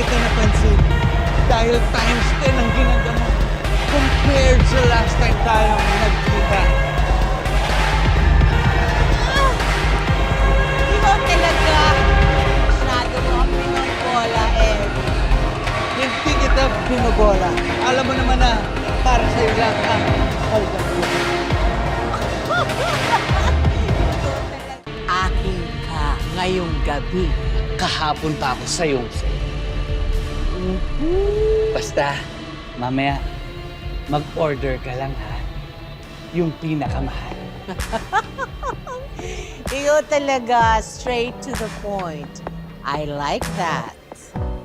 kita napansin dahil times 10 ang ginanda mo compared sa last time tayong nagkita. Ikaw talaga. Masyado mo ang pinongbola, Elvis. Hindi kita binobola. Alam mo naman na para sa'yo lang ang haldang buhay. Akin ka ngayong gabi. Kahapon pa ako sa'yo. Basta, mamaya, mag-order ka lang ha. Yung pinakamahal. Ikaw talaga, straight to the point. I like that.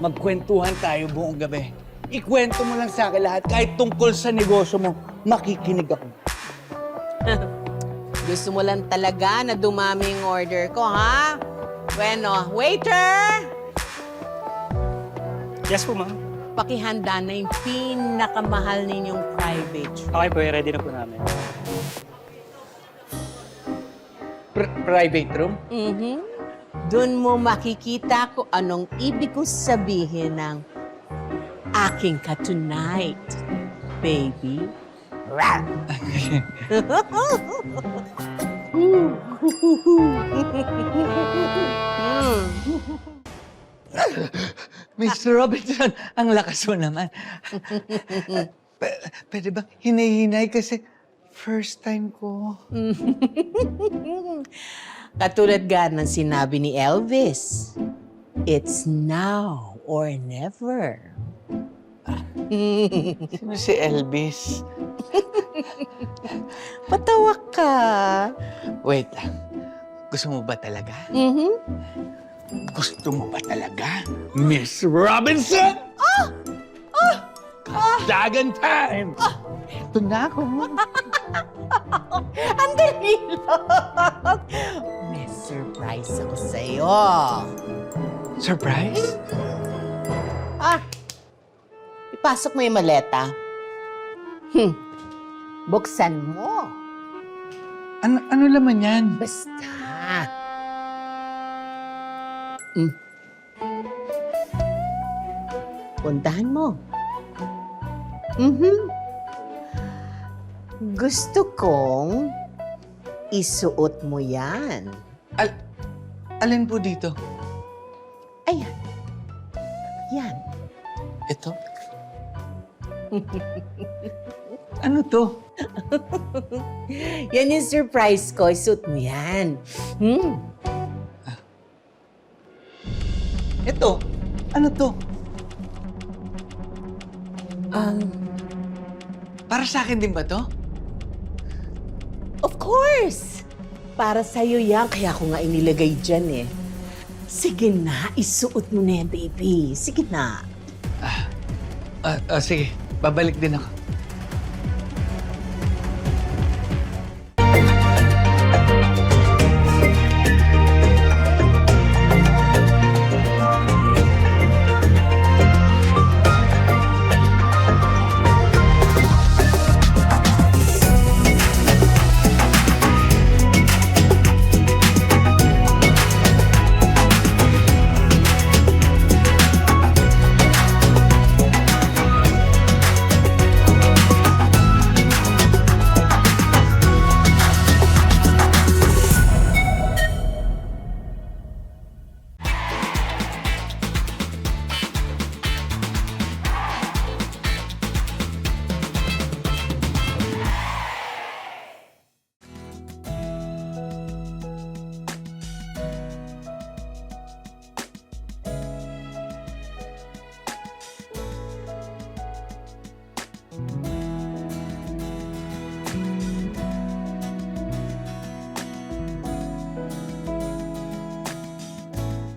Magkwentuhan tayo buong gabi. Ikwento mo lang sa akin lahat. Kahit tungkol sa negosyo mo, makikinig ako. Gusto mo lang talaga na dumami yung order ko, ha? Bueno, waiter! Yes po, ma'am. Pakihanda na yung pinakamahal ninyong private room. Okay po, ready na po namin. Private room? Doon mo makikita kung anong ibig ko sabihin ng aking ka tonight, baby. Mr. Robinson, ang lakas mo naman. Pwede ba hinay-hinay kasi first time ko. Katulad nga ng sinabi ni Elvis, it's now or never. Sino si Elvis? Patawa ka. Wait lang. Gusto mo ba talaga? Gusto mo ba talaga, Miss Robinson? Dagan time! Ito na ako. Ang dali lang. May surprise ako sa'yo. Surprise? Ipasok mo yung maleta. Buksan mo. Ano laman yan? Basta. Puntahan mo. Gusto kong isuot mo yan. Alin po dito? Ayan. Yan. Ito? Ano to? Yan yung surprise ko. Isuot mo yan. Ito? Ano to? Para sa akin din ba to? Of course! Para sa'yo yan, kaya ako nga inilagay dyan eh. Sige na, isuot mo na yan, baby. Sige na. Sige. Babalik din ako.